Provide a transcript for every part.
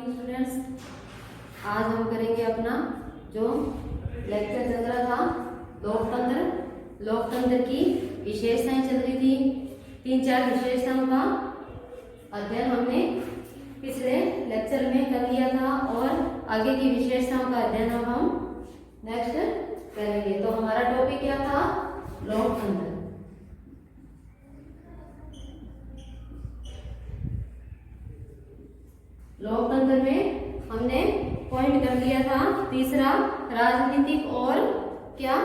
Morning students. आज हम करेंगे अपना जो लेक्चर चल रहा था लोकतंत्र की विशेषताएं चल रही थी। 3-4 विशेषताओं का अध्ययन हमने पिछले लेक्चर में कर लिया था और आगे की विशेषताओं का अध्ययन अब हम नेक्स्ट करेंगे। तो हमारा टॉपिक क्या था? लोकतंत्र। लोकतंत्र में हमने पॉइंट कर लिया था तीसरा, राजनीतिक और क्या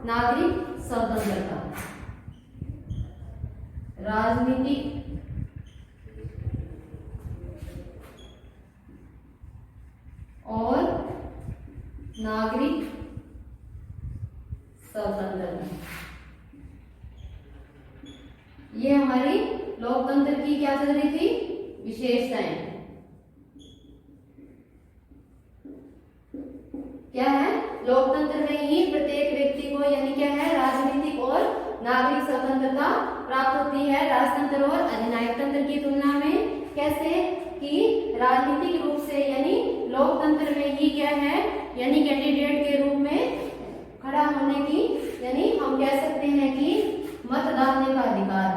नागरिक स्वतंत्रता। राजनीतिक और नागरिक स्वतंत्रता, ये हमारी लोकतंत्र की क्या चल रही थी? विशेषताएं। क्या है? लोकतंत्र में ही प्रत्येक व्यक्ति को यानी क्या है राजनीतिक और नागरिक स्वतंत्रता प्राप्त होती है राजतंत्र और अधिनायक तंत्र की तुलना में। कैसे कि राजनीतिक रूप से यानी लोकतंत्र में ही क्या है यानी कैंडिडेट के रूप में खड़ा होने की यानी हम कह सकते हैं कि मत डालने का अधिकार,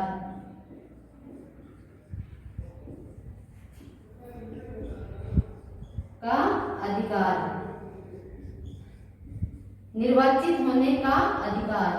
निर्वाचित होने का अधिकार,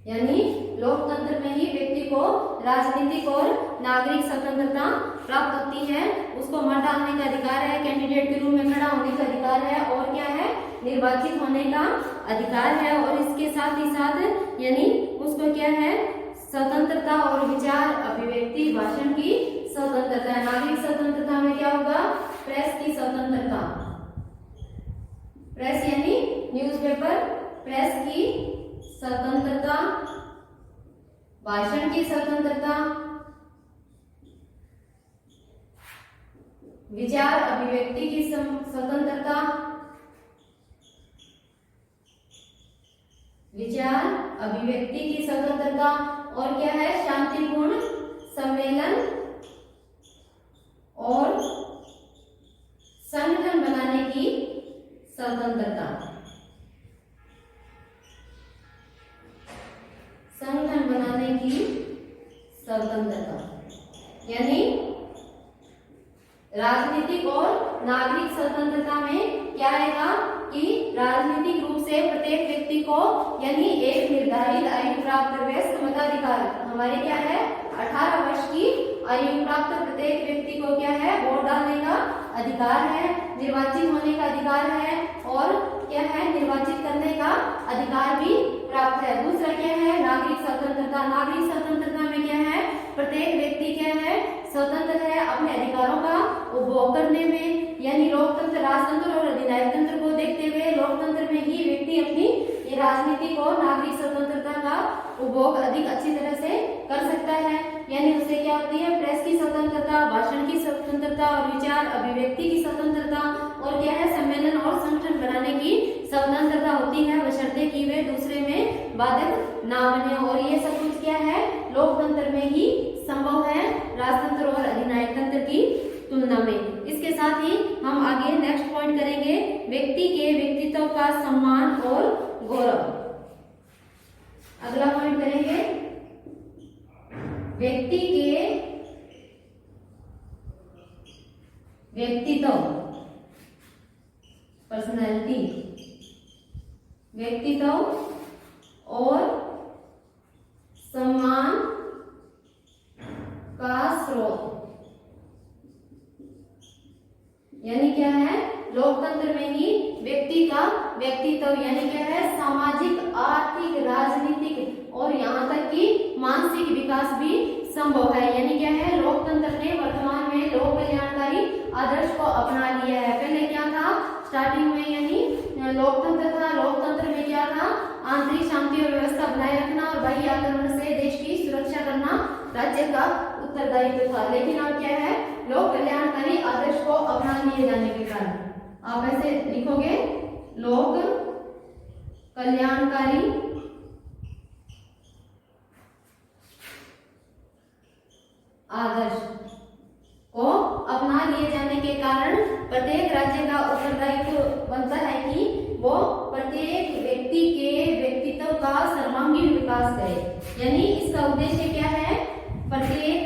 यानी लोकतंत्र में ही व्यक्ति को राजनीतिक और नागरिक स्वतंत्रता प्राप्त होती है। उसको मत डालने का अधिकार है, कैंडिडेट के रूप में खड़ा होने का अधिकार है और क्या है निर्वाचित होने का अधिकार है। और इसके साथ ही साथ यानी उसको क्या है स्वतंत्रता और विचार अभिव्यक्ति भाषण की स्वतंत्रता है। नागरिक स्वतंत्रता में क्या होगा? प्रेस की स्वतंत्रता, प्रेस यानी न्यूज़पेपर, प्रेस की स्वतंत्रता, भाषण की स्वतंत्रता, विचार अभिव्यक्ति की स्वतंत्रता, विचार अभिव्यक्ति की स्वतंत्रता और क्या है शांतिपूर्ण सम्मेलन और संगठन बनाने की स्वतंत्रता, संगठन बनाने की स्वतंत्रता। यानी राजनीतिक और नागरिक स्वतंत्रता में क्या आएगा कि राजनीतिक रूप से प्रत्येक व्यक्ति को यानी एक निर्धारित आयु प्राप्त वयस्क मताधिकार, हमारे क्या है 18 वर्ष की आयु प्राप्त प्रत्येक व्यक्ति को क्या है वोट डालने का अधिकार है, निर्वाचित होने का अधिकार है और क्या है निर्वाचित करने का अधिकार भी प्राप्त है। दूसरा क्या है नागरिक स्वतंत्रता। नागरिक स्वतंत्रता में क्या है प्रत्येक व्यक्ति क्या है स्वतंत्र है अपने अधिकारों का उपभोग करने में। यानी लोकतंत्र राजतंत्र और अधिनायक तंत्र को देखते हुए लोकतंत्र में ही व्यक्ति अपनी ये राजनीतिक और नागरिक स्वतंत्रता का उपभोग अधिक अच्छी तरह से कर सकता है। यानी उससे क्या होती है प्रेस की स्वतंत्रता, भाषण की स्वतंत्रता और विचार अभिव्यक्ति की स्वतंत्रता और क्या है सम्मेलन और संगठन बनाने की स्वतंत्रता होती है, बशर्ते कि वे दूसरे में बाधक ना बने। और ये सब कुछ क्या है लोकतंत्र में ही संभव है राजतंत्र और अधिनायक तंत्र की तुलना में। इसके साथ ही हम आगे नेक्स्ट पॉइंट करेंगे व्यक्ति के व्यक्तित्व का सम्मान और गौरव। अगला पॉइंट करेंगे व्यक्ति के व्यक्तित्व, पर्सनैलिटी, व्यक्तित्व और सम्मान का स्रोत। यानी क्या है लोकतंत्र में ही व्यक्ति का व्यक्तित्व यानी क्या है सामाजिक, आर्थिक, राजनीतिक और यहाँ तक कि मानसिक विकास भी संभव है। यानी क्या है लोकतंत्र ने वर्तमान में लोक कल्याणकारी आदर्श को अपना लिया है। पहले क्या था स्टार्टिंग में यानी लोकतंत्र था, लोकतंत्र में क्या था आंतरिक शांति और व्यवस्था बनाए रखना और बाह्य आक्रमण से देश की सुरक्षा करना राज्य का उत्तरदायित्व था। लेकिन अब क्या है लोक कल्याणकारी आदर्श को अपना लिए जाने के कारण आप ऐसे लिखोगे लोक अधिकारी आदर्श को अपना लिए जाने के कारण प्रत्येक राज्य का उत्तरदायित्व बनता है कि वो प्रत्येक व्यक्ति के व्यक्तित्व का सर्वांगीण विकास करे। यानी इसका उद्देश्य क्या है? प्रत्येक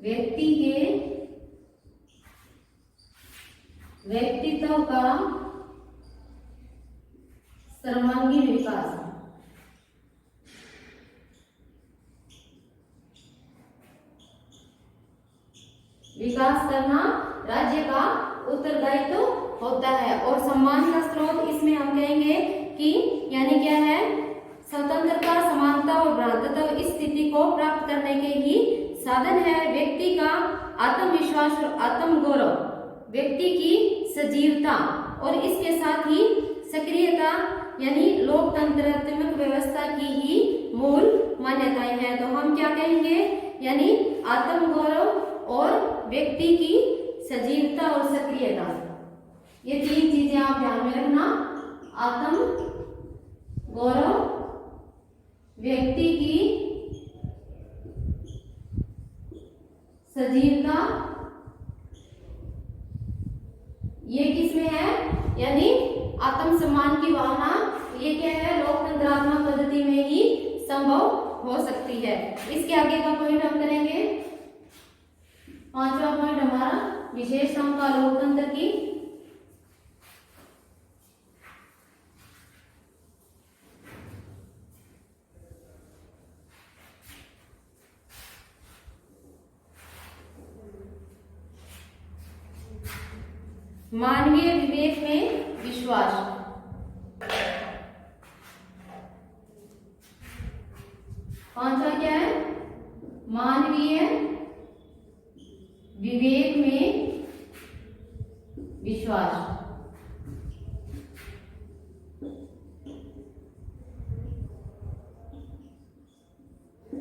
व्यक्ति के व्यक्तित्व का सर्वांगीण विकास। विकास करना राज्य का उत्तरदायित्व होता है। और सम्मान का स्रोत इसमें हम कहेंगे कि यानी क्या है? स्वतंत्रता, समानता और भ्रातृत्व इस स्थिति को प्राप्त करने के ही साधन है। व्यक्ति का आत्मविश्वास और आत्मगौरव, व्यक्ति की सजीवता और इसके साथ ही सक्रियता यानी लोकतंत्रात्मक व्यवस्था की ही मूल मान्यताएं हैं। तो हम क्या कहेंगे? यानी आत्मगौरव और व्यक्ति की सजीवता और सक्रियता, ये तीन चीजें आप ध्यान में रखना। आत्म गौरव, व्यक्ति की सजीवता, ये किसमें है? यानी आत्मसम्मान की भावना, ये क्या है? लोकतंत्रात्मक पद्धति में ही संभव हो सकती है। इसके आगे का पॉइंट हम करेंगे। पांचवा पॉइंट हमारा विशेषताओं का लोकतंत्र की। मानवीय विवेक में विश्वास। पांचवा क्या है? मानवीय विवेक में विश्वास।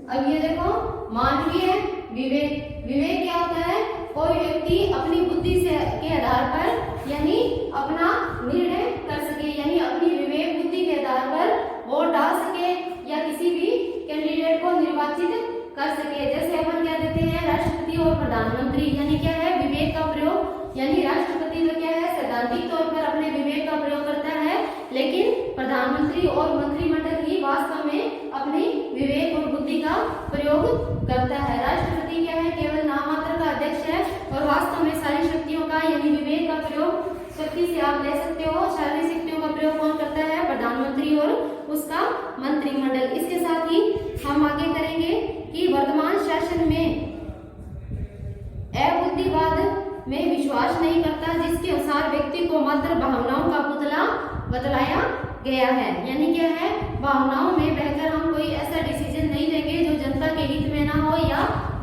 अब ये देखो, मानवीय विवेक, विवेक क्या होता है? कोई व्यक्ति अपनी बुद्धि से के आधार पर यानी अपना निर्णय कर सके, यानी अपनी विवेक बुद्धि के आधार पर वोट डाल सके या किसी भी कैंडिडेट को निर्वाचित कर सके। जैसे अपन क्या देते हैं? राष्ट्रपति और प्रधानमंत्री, यानी क्या है? विवेक का प्रयोग। यानी राष्ट्रपति तो क्या है? सैद्धांतिक तौर पर अपने विवेक का प्रयोग करता है, लेकिन प्रधानमंत्री और मंत्रिमंडल ही वास्तव में अपनी विवेक और बुद्धि का प्रयोग करता है। राष्ट्रपति क्या है? केवल नाममात्र का अध्यक्ष है और वास्तव में सारी शक्तियों का यानी विवेक का प्रयोग शक्ति से आप ले सकते हो। सारी शक्तियों का प्रयोग कौन करता है? प्रधानमंत्री और उसका मंत्रिमंडल। इसके साथ ही हम आगे करेंगे कि वर्तमान शासन में अबुद्धिवाद में विश्वास नहीं करता, जिसके अनुसार व्यक्ति को मात्र भावनाओं का पुतला बतलाया गया है। यानी क्या है? भावनाओं में बहकर हम कोई ऐसा डिसीजन नहीं लेंगे जो जनता के हित में ना हो या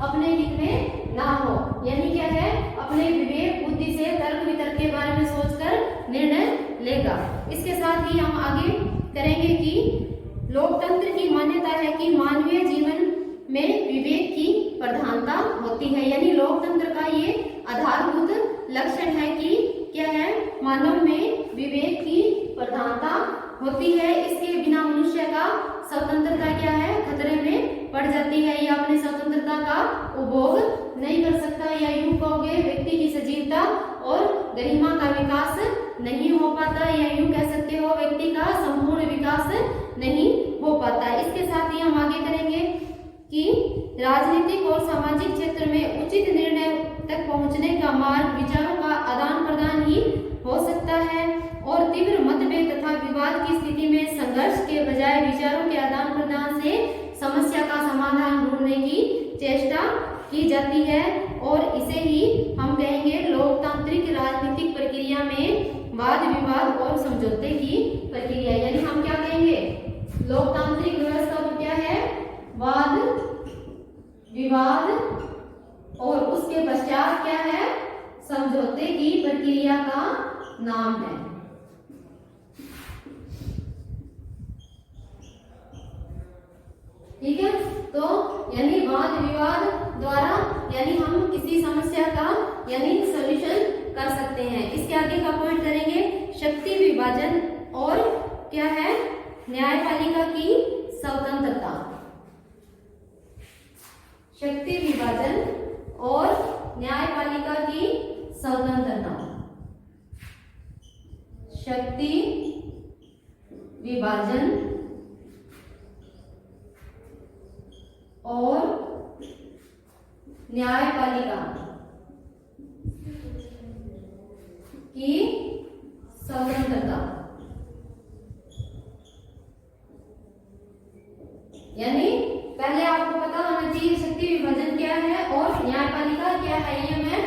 अपने हित में ना हो। यानी क्या है? अपने विवेक बुद्धि से तर्क वितर्क के बारे में सोचकर निर्णय लेगा। इसके साथ ही हम आगे करेंगे कि लोकतंत्र की मान्यता है कि मानवीय जीवन में विवेक की प्रधानता होती है। यानी लोकतंत्र का ये आधारभूत लक्षण है कि क्या है? मानव में विवेक की प्रधानता होती है। इसके बिना मनुष्य का स्वतंत्रता क्या है? खतरे में पड़ जाती है या अपनी स्वतंत्रता का उपभोग नहीं कर सकता, या यूं कहोगे व्यक्ति की सजीवता और गरिमा का विकास नहीं हो पाता, या यूं कह सकते हो व्यक्ति का संपूर्ण विकास नहीं हो पाता। इसके साथ ही हम आगे करेंगे कि राजनीतिक और सामाजिक क्षेत्र में उचित निर्णय तक पहुंचने का मार्ग विचारों का आदान प्रदान ही हो सकता है, और तीव्र मतभेद तथा विवाद की स्थिति में संघर्ष के बजाय विचारों के आदान प्रदान से समस्या का समाधान ढूंढने की चेष्टा की जाती है। और इसे ही हम कहेंगे लोकतांत्रिक राजनीतिक प्रक्रिया में वाद विवाद और समझौते की प्रक्रिया। यानी हम क्या कहेंगे? लोकतांत्रिक व्यवस्था तो क्या है? वाद विवाद और उसके पश्चात क्या है? समझौते की प्रक्रिया का नाम है। ठीक है, तो यानी वाद विवाद द्वारा यानी हम किसी समस्या का यानी सॉल्यूशन कर सकते हैं। इसके आगे का पॉइंट करेंगे शक्ति विभाजन और क्या है, न्यायपालिका की स्वतंत्रता। शक्ति विभाजन और न्यायपालिका की स्वतंत्रता। शक्ति विभाजन और न्यायपालिका की स्वतंत्रता। यानी पहले आपको पता होना चाहिए शक्ति विभाजन क्या है और न्यायपालिका क्या है। ये मैं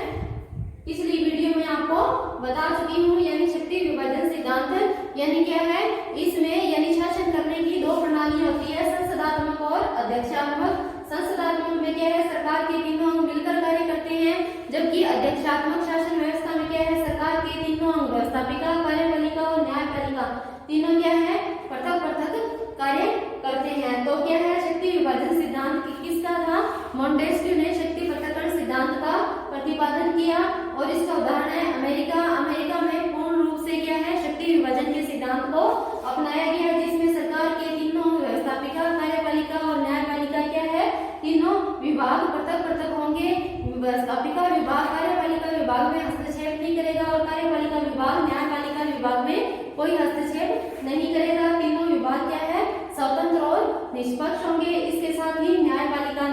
पिछली वीडियो में आपको बता चुकी हूँ। यानी शक्ति विभाजन सिद्धांत यानी क्या है, इसमें यानी शासन करने की दो प्रणालियां होती है, संसदात्मक और अध्यक्षात्मक। संसदात्मक में क्या है, सरकार के तीनों अंग मिलकर कार्य करते हैं, जबकि अध्यक्षात्मक शासन व्यवस्था में क्या है, सरकार के तीनों अंग व्यवस्थापिका, कार्यपालिका और न्यायपालिका तीनों क्या है, पृथक पृथक कार्य करते हैं। तो क्या है, शक्ति विभाजन सिद्धांत किसका था, मॉन्टेस्क्यू ने शक्ति पृथक्करण सिद्धांत का प्रतिपादन किया और इसका उदाहरण है अमेरिका। अमेरिका में पूर्ण रूप से क्या है, शक्ति विभाजन के सिद्धांत को अपनाया गया, जिसमें सरकार के तीनों व्यवस्थापिका, कार्यपालिका और न्यायपालिका क्या है, तीनों विभाग पृथक पृथक होंगे। व्यवस्थापिका विभाग कार्यपालिका विभाग में हस्तक्षेप नहीं करेगा और कार्यपालिका विभाग न्यायपालिका विभाग में कोई हस्तक्षेप नहीं करेगा। तीनों विभाग क्या है, स्वतंत्र और निष्पक्ष होंगे। इसके साथ ही न्यायपालिका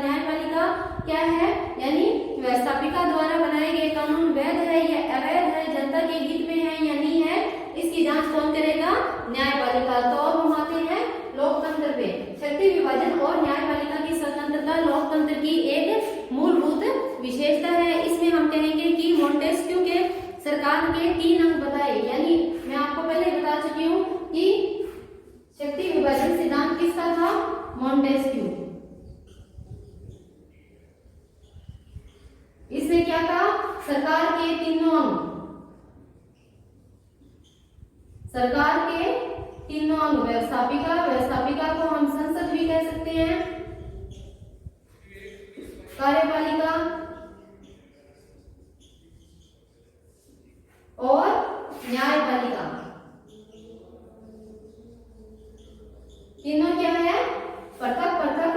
क्या है, यानी व्यवस्थापिका द्वारा बनाए गए कानून वैध है या अवैध है, जनता के हित में है या नहीं है, इसकी जांच कौन करेगा, न्यायपालिका। तो अब हम आते हैं लोकतंत्र पे। शक्ति विभाजन और न्यायपालिका की स्वतंत्रता लोकतंत्र की एक मूलभूत विशेषता है। इसमें हम कहेंगे कि मॉन्टेस्क्यू के सरकार के तीन अंग बताए। यानी मैं आपको पहले बता चुकी हूँ कि शक्ति विभाजन सिद्धांत किसका था, मॉन्टेस्क्यू। इसने क्या कहा, सरकार के तीनों अंग, सरकार के तीनों अंग, व्यवस्थापिका को हम संसद भी कह सकते हैं, कार्यपालिका और न्यायपालिका, तीनों क्या है, पृथक पृथक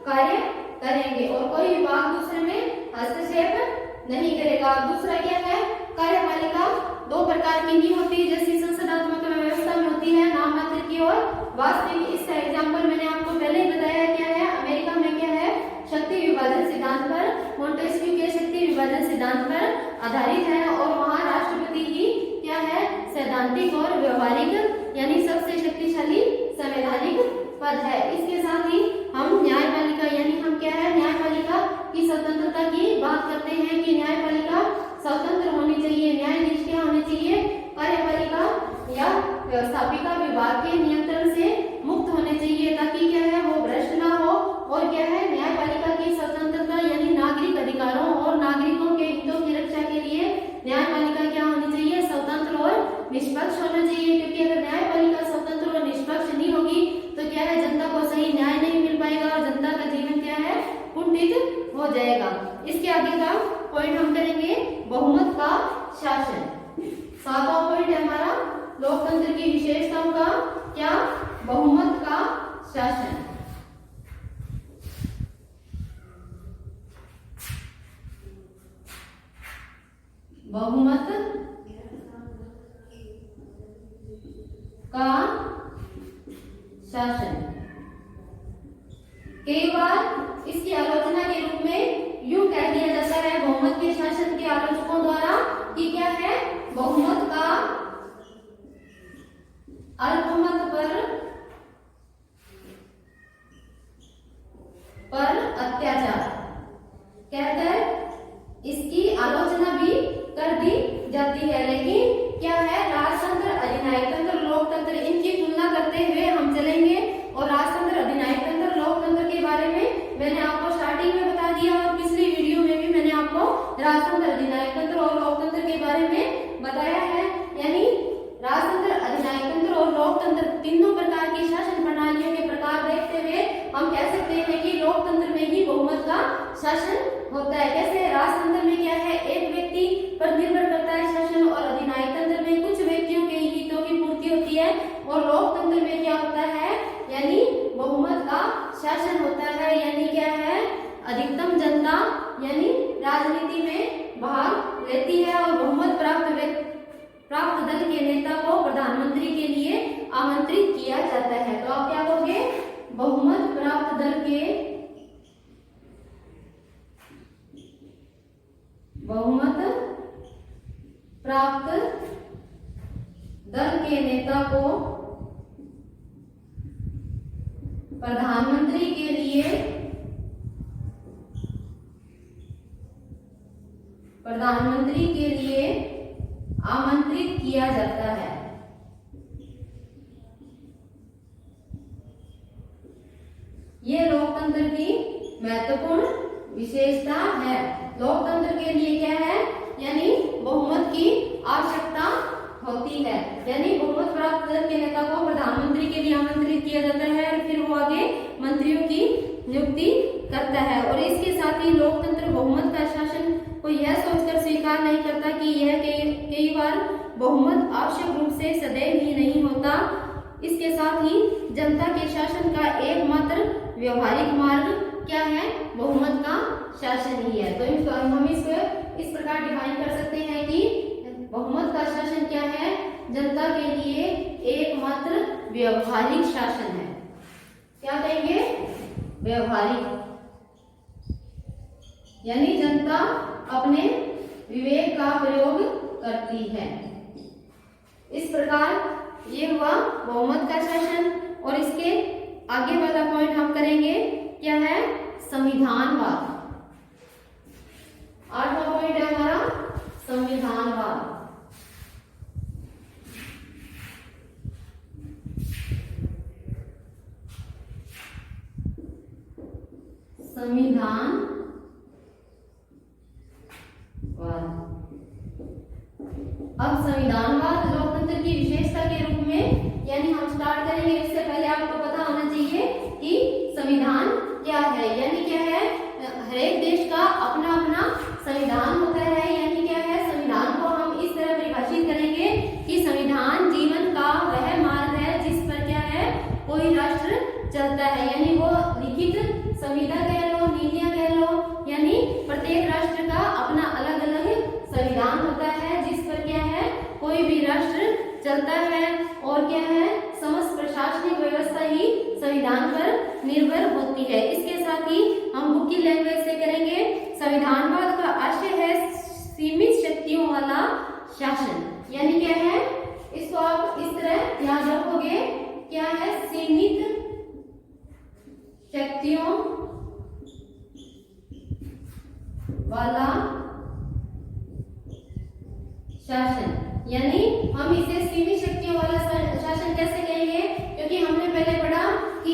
कार्य करेंगे और कोई विभाग दूसरे में हस्तक्षेप नहीं करेगा। दूसरा क्या है, कार्यपालिका दो प्रकार की नहीं होती, जैसी संसदात्मक व्यवस्था में होती है, नाम मात्र की और वास्तविक। इसका एग्जाम्पल मैंने आपको पहले ही बताया क्या है, अमेरिका में क्या है, शक्ति विभाजन सिद्धांत पर, मॉन्टेस्क्यू के शक्ति विभाजन सिद्धांत पर आधारित है और वहाँ राष्ट्रपति की क्या है, सैद्धांतिक और व्यवहारिक यानी सबसे शक्तिशाली संवैधानिक पद है। इसके साथ ही हम न्यायपालिका यानी हम क्या है, न्यायपालिका की स्वतंत्रता की बात करते हैं कि न्यायपालिका स्वतंत्र होनी चाहिए, न्यायाधीश क्या होने चाहिए, कार्यपालिका या व्यवस्थापिका विभाग के नियंत्रण से मुक्त होने चाहिए, ताकि क्या है, वो भ्रष्ट ना हो। और क्या है, न्यायपालिका की स्वतंत्रता यानी नागरिक अधिकारों और नागरिकों के हितों की रक्षा के लिए न्यायपालिका क्या होनी चाहिए, स्वतंत्र और निष्पक्ष होना चाहिए। क्योंकि अगर न्यायपालिका स्वतंत्र और निष्पक्ष नहीं होगी तो क्या है, जनता को सही न्याय नहीं मिल पाएगा और जनता का जीवन क्या है, कुंठित हो जाएगा। इसके आगे का पॉइंट हम करेंगे बहुमत का शासन। सातवां पॉइंट है हमारा लोकतंत्र की विशेषताओं का क्या, बहुमत का शासन। बहुमत का शासन। कई बार इसकी आलोचना के रूप में यूं कह दिया जाता है बहुमत के शासन के आलोचकों द्वारा कि क्या है, बहुमत का अल्पमत पर अत्याचार कहकर इसकी आलोचना भी कर दी जाती है। लेकिन क्या है, राजतंत्र, अधिनायक तंत्र, लोकतंत्र, इनकी तुलना करते हुए हम चलेंगे और राजतंत्र, अधिनायक तंत्र, लोकतंत्र के बारे में मैंने आपको स्टार्टिंग में बता दिया और पिछली वीडियो में भी मैंने आपको राजतंत्र, अधिनायक तंत्र और लोकतंत्र के बारे में बताया है। यानी राजतंत्र, अधिनायक तंत्र और लोकतंत्र तीनों प्रकार की शासन प्रणालियों के प्रकार देखते हुए हम कह सकते हैं कि लोकतंत्र में ही बहुमत का शासन होता है। कैसे, राजतंत्र में क्या है, एक व्यक्ति पर निर्भर करता है शासन और अधिनायक तंत्र में कुछ व्यक्तियों के हित प्राप्त दल के नेता को प्रधानमंत्री के लिए आमंत्रित किया जाता है। तो आप क्या कहोगे? बहुमत प्राप्त दल के नेता को प्रधानमंत्री के लिए आमंत्रित किया जाता है। ये लोकतंत्र की महत्वपूर्ण विशेषता है। लोकतंत्र के लिए क्या है? यानी बहुमत की आवश्यकता होती है। यानी बहुमत प्राप्त दल के नेता को प्रधानमंत्री के लिए आमंत्रित किया जाता है और फिर वो आगे मंत्रियों की नियुक्ति करता है। और इसके साथ ही लोकतंत्र बहुमत का शासन को यह सोचकर स्वीकार नहीं करता कि यह कई बार बहुमत आवश्यक रूप से सदैव ही नहीं होता। इसके साथ ही जनता के शासन का एकमात्र व्यवहारिक मार्ग क्या है? बहुमत का शासन ही है। तो हम इसको इस प्रकार डिफाइन कर सकते हैं कि बहुमत का शासन क्या है? जनता के लिए एकमात्र व्यवहारिक शासन है। क्या कहेंगे? व्यवहारिक, यानी जनता अपने विवेक का प्रयोग करती है। इस प्रकार ये हुआ बहुमत का शासन। और इसके आगे वाला पॉइंट हम करेंगे क्या है? संविधानवाद। 8वां पॉइंट है हमारा संविधानवाद। संविधानवाद। अब संविधानवाद लोकतंत्र की विशेषता के रूप में, यानी हम स्टार्ट करेंगे इससे पहले आपको पता होना चाहिए कि संविधान क्या है। यानी क्या है? हर एक देश का अपना अपना संविधान होता है। यानी क्या है? संविधान को हम इस तरह परिभाषित करेंगे कि संविधान जीवन का वह मार्ग है जिस पर क्या है? कोई राष्ट्र चलता है। यानी वो लिखित संविदा कह लो, नीतियां कह लो, यानी प्रत्येक राष्ट्र का अपना अलग अलग संविधान होता है जिस पर क्या है? कोई भी राष्ट्र चलता है। और क्या है? समस्त प्रशासनिक व्यवस्था ही संविधान पर निर्भर होती है। इसके साथ ही हम बुक की लैंग्वेज से करेंगे। संविधानवाद का आशय है सीमित शक्तियों वाला शासन। यानी क्या है? इसको आप इस तरह याद रखोगे, क्या है? सीमित शक्तियों वाला शासन। यानी हम इसे सीमित शक्तियों वाला शासन कैसे कहेंगे? क्योंकि हमने पहले पढ़ा कि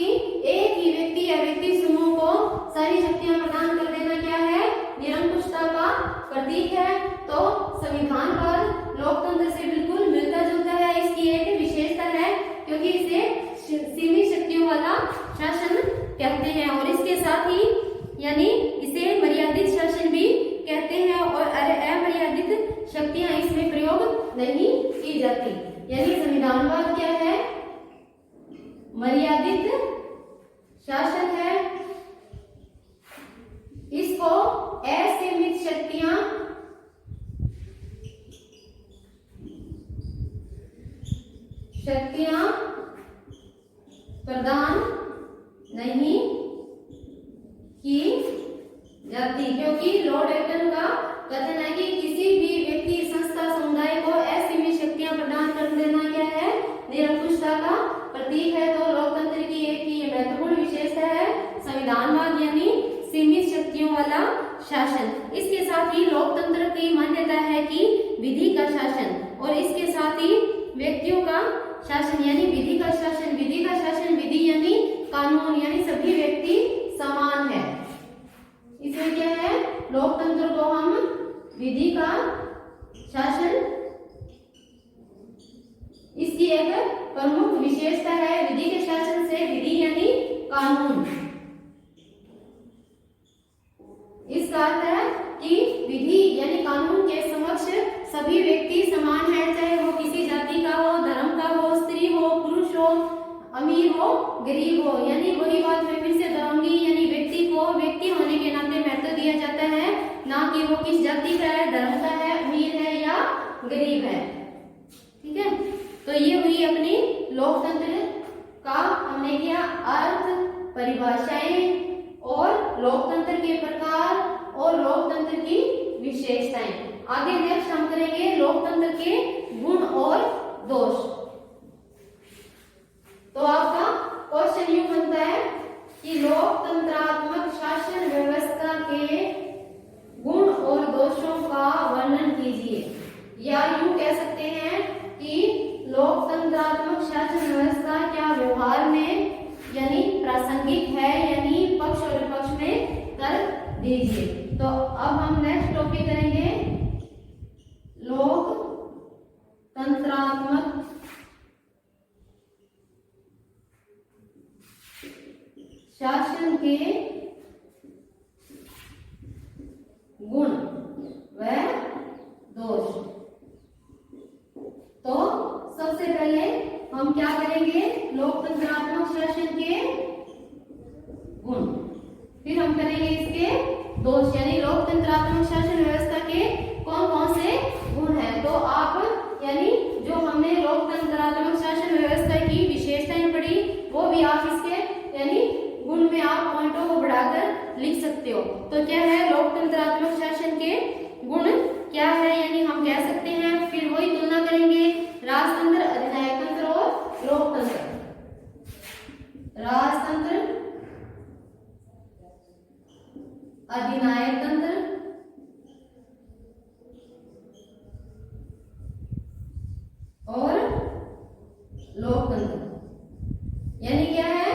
एक ही व्यक्ति या व्यक्ति समूह को सारी शक्तियां प्रदान कर देना क्या है? निरंकुशता का प्रतीक है। तो संविधानवाद लोकतंत्र से बिल्कुल मिलता जुलता है। इसकी एक विशेषता है क्योंकि इसे सीमित शक्तियों वाला शासन कहते हैं। और इसके साथ ही यानी इसे मर्यादित शासन भी कहते हैं और अमर्यादित शक्तियां इसमें प्रयोग नहीं की जाती। यानी संविधानवाद क्या है? मर्यादित शासन है। इसको असीमित शक्तियां प्रदान नहीं की जाती। क्योंकि लॉर्ड एक्टन का कथन है कि किसी भी व्यक्ति, संस्था, समुदाय को असीमित शक्तियां प्रदान कर देना क्या है? निरंकुशता का प्रतीक है। तो लोकतंत्र की एक ही महत्वपूर्ण विशेषता है संविधानवाद, यानी सीमित शक्तियों वाला शासन। इसके साथ ही लोकतंत्र की मान्यता है कि विधि का शासन, और इसके साथ ही व्यक्तियों का शासन यानी विधि का शासन। विधि का शासन, विधि यानी कानून, यानी सभी व्यक्ति समान है। इसमें क्या है? लोकतंत्र को हम विधि का शासन, इसकी एक प्रमुख विशेषता है। विधि के शासन से विधि यानी कानून, इसका अर्थ है कि विधि यानी कानून के समक्ष सभी व्यक्ति समान है, चाहे वो किसी जाति का हो, धर्म का हो, स्त्री हो, पुरुष हो, अमीर हो, गरीब हो। यानी वही बात मैं फिर से दोहराऊंगी, यानी व्यक्ति को व्यक्ति होने के नाते महत्व दिया जाता है, ना कि वो किस जाति का है, धर्म का है, अमीर है या गरीब है। ठीक है, तो ये हुई अपनी लोकतंत्र का हमने किया अर्थ, परिभाषाएं और लोकतंत्र के प्रकार और लोकतंत्र की विशेषताएं। आगे नेक्स्ट हम करेंगे लोकतंत्र के गुण और दोष। तो आपका क्वेश्चन यूं बनता है कि लोकतंत्रात्मक शासन व्यवस्था के गुण और दोषों का वर्णन कीजिए, या यूं कह सकते हैं कि लोकतंत्रात्मक शासन व्यवस्था क्या व्यवहार में यानी प्रासंगिक है, यानी पक्ष और विपक्ष में तर्क दीजिए। तो अब हम नेक्स्ट टॉपिक करेंगे लोकतंत्रात्मक शासन के गुण व दोष। तो सबसे पहले हम क्या करेंगे, लोकतंत्रात्मक शासन के गुण, फिर हम करेंगे इसके दोष, यानी लोकतंत्रात्मक शासन व्यवस्था के कौन कौन से गुण हैं। तो आप यानी जो हमने लोकतंत्रात्मक शासन व्यवस्था की विशेषताएं पढ़ी वो भी आप इसके यानी गुण में आप पॉइंटों को बढ़ाकर लिख सकते हो। तो क्या है लोकतंत्रात्मक शासन के गुण क्या है, यानी हम कह सकते हैं, फिर वही तुलना करेंगे राजतंत्र, अधिनायक तंत्र और लोकतंत्र। राजतंत्र, अधिनायक तंत्र और लोकतंत्र, यानी क्या है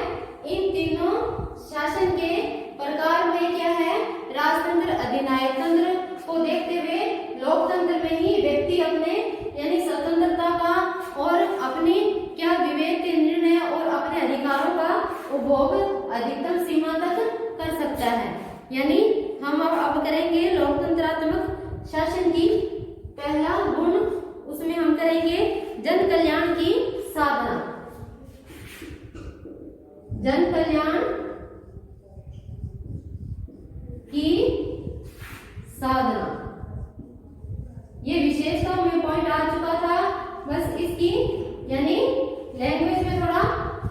इन तीनों शासन के प्रकार में क्या है, राजतंत्र, अधिनायक तंत्र को देखते हुए लोकतंत्र में ही व्यक्ति अपने यानी स्वतंत्रता का और अपनी क्या विवेक के निर्णय और अपने अधिकारों का उपभोग अधिकतम सीमा तक कर सकता है। यानी हम अब करेंगे लोकतंत्रात्मक शासन की पहला गुण, उसमें हम करेंगे जन कल्याण की साधना। जन कल्याण की साधना, ये विशेषता में पॉइंट आ चुका था, बस इसकी यानी लैंग्वेज में थोड़ा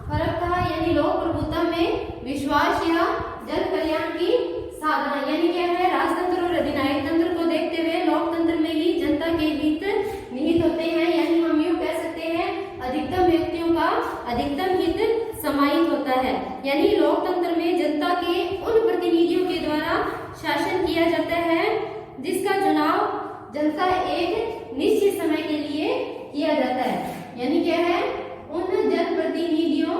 फर्क था, यानी लोक प्रभुत्व में विश्वास या जन कल्याण की साधना, यानी क्या है राजतंत्र और अधिनायक तंत्र को देखते हुए लोकतंत्र में ही जनता के हित निहित होते हैं, यानी हम यूं कह सकते हैं अधिकतम व्यक्तियों का अधिकतम हित समाहित होता है। यानी लोकतंत्र में जनता के उन प्रतिनिधियों के द्वारा शासन किया जाता है जिसका चुनाव जनता एक निश्चित समय के लिए किया जाता है। यानी क्या है उन जनप्रतिनिधियों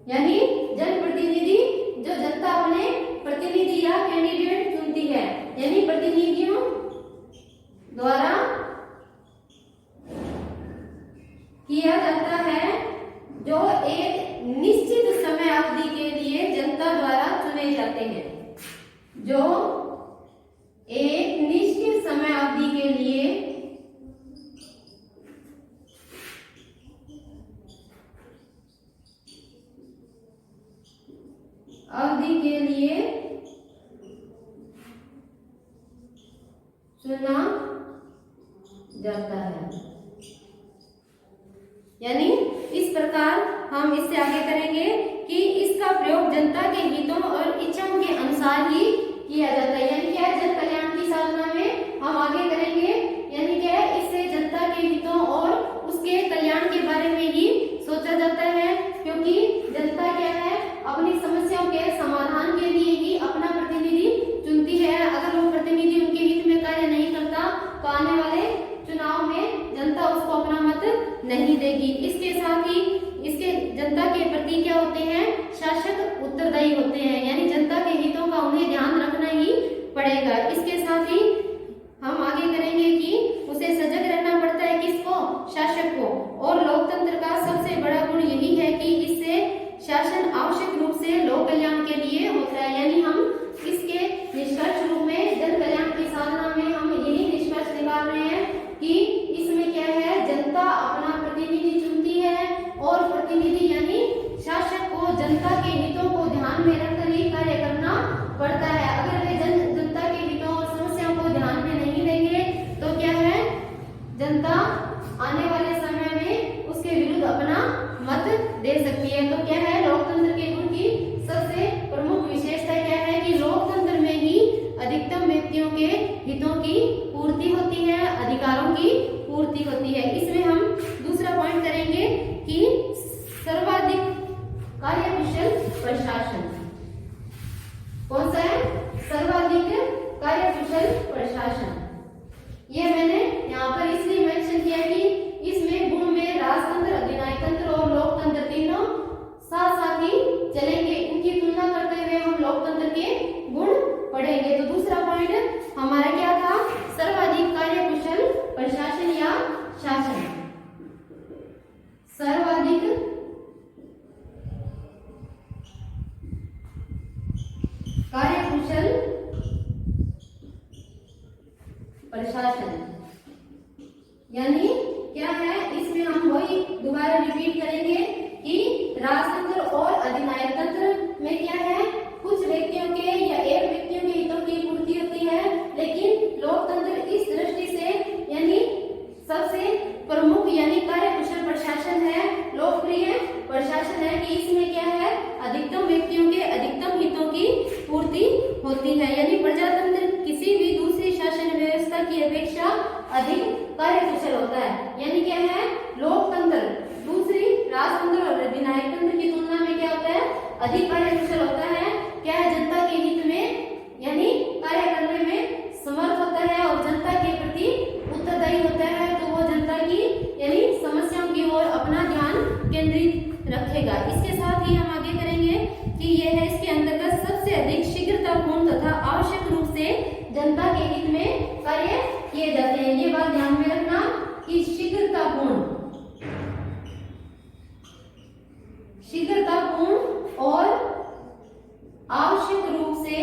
यानी जनप्रतिनिधि जो जनता अपने प्रतिनिधि या कैंडिडेट चुनती है, यानी प्रतिनिधियों द्वारा किया जाता है जो एक निश्चित समय अवधि के लिए जनता द्वारा चुने जाते हैं, जो एक निश्चित समय अवधि के लिए चुना जाता है। यानी इस प्रकार हम इससे आगे करेंगे कि इसका प्रयोग जनता के हितों और इच्छाओं के अनुसार ही किया जाता है। यानी क्या है जन कल्याण की साधना में हम आगे करेंगे, यानी क्या है इससे जनता के हितों और उसके कल्याण के बारे में ही सोचा जाता है, क्योंकि जनता क्या है अपनी समस्याओं के समाधान के लिए ही अपना प्रतिनिधि चुनती है। अगर वो प्रतिनिधि उनके हित में कार्य नहीं करता तो आने वाले चुनाव में जनता उसको अपना मत नहीं देगी। इसके साथ ही इसके जनता के प्रति क्या होते हैं शासक उत्तरदायी होते हैं, यानी जनता के हितों का उन्हें ध्यान रखना ही पड़ेगा। इसके साथ ही हम आगे करेंगे कि उसे सजग रहना पड़ता है किसको, शासक को। और लोकतंत्र का सबसे बड़ा गुण यही है कि इससे शासन आवश्यक रूप से लोक कल्याण के लिए होता है। यानी हम इसके निष्कर्ष रूप में जन कल्याण की साधना में हम यही निष्कर्ष निकाल रहे हैं कि इसमें क्या है जनता अपना प्रतिनिधि चुनती है और प्रतिनिधि यानी शासक को जनता के हितों को ध्यान में रखकर ही कार्य करना पड़ता है। अगर वे जनता के हितों और समस्याओं को ध्यान में नहीं देंगे तो हितों की पूर्ति होती है, अधिकारों की पूर्ति होती है। इसमें हम दूसरा पॉइंट करेंगे कि सर्वाधिक कार्यकुशल प्रशासन। कौन सा है? सर्वाधिक कार्यकुशल प्रशासन। ये मैंने यहाँ पर इसलिए मेंशन किया कि इसमें गुण में राजतंत्र, अधिनायक तंत्र और लोकतंत्र तीनों साथ साथ ही चलेंगे। इनकी तुलना करते हुए हम लोकतंत्र के गुण पढ़ेंगे। तो दूसरा पॉइंट हमारा क्या था? सर्वाधिक कार्यकुशल प्रशासन या शासन। सर्वाधिक कार्यकुशल प्रशासन यानी क्या है? इसमें हम वही दोबारा रिपीट करेंगे कि राजतंत्र और अधिनायक तंत्र में क्या है? कुछ व्यक्तियों के या एक व्यक्तियों के हितों की पूर्ति होती है, लेकिन लोकतंत्र इस दृष्टि से यानी सबसे प्रमुख यानी कार्यकुशल प्रशासन है, लोकप्रिय प्रशासन है कि इसमें क्या है? अधिकतम व्यक्तियों के अधिकतम हितों की पूर्ति होती है। यानी प्रजातंत्र किसी भी दूसरी शासन व्यवस्था की अपेक्षा अधिक कार्यकुशल होता है। यानी क्या है? लोकतंत्र दूसरी राजतंत्र और अधिनायक तंत्र की तुलना में क्या होता है? अधिक कार्यकुशल होता है। क्या है? जनता के हित में यानी कार्य करने में समर्थ होता है और जनता के प्रति उत्तरदायी होता है। तो वो जनता की यानी समस्याओं की ओर अपना ध्यान केंद्रित रखेगा। इसके साथ ही हम आगे करेंगे कि यह है इसके अंतर्गत सबसे अधिक शीघ्रतापूर्ण तथा आवश्यक रूप से जनता के हित में कार्य किए जाते हैं। ये बात ध्यान में रखना कि शीघ्रतापूर्ण और आवश्यक रूप से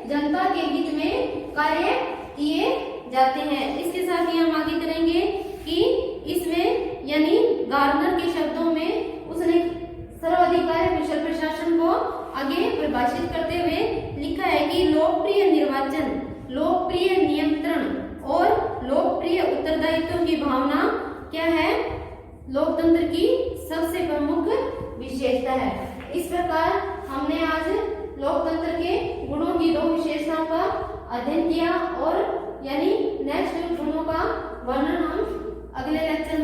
जनता के हित में कार्य किए जाते हैं। इसके साथ ही हम आगे करेंगे कि इसमें यानी गार्डनर के शब्दों में उसने सर्वाधिक कार्यकुशल प्रशासन को आगे परिभाषित करते हुए लिखा है कि लोकप्रिय निर्वाचन, लोकप्रिय नियंत्रण और लोकप्रिय उत्तरदायित्व की भावना क्या है? लोकतंत्र की सबसे प्रमुख विशेषता है। इस प्रकार हमने आज लोकतंत्र के गुणों की 2 विशेषताओं का अध्ययन किया और यानी नेक्स्ट गुणों का वर्णन हम अगले लेक्चर में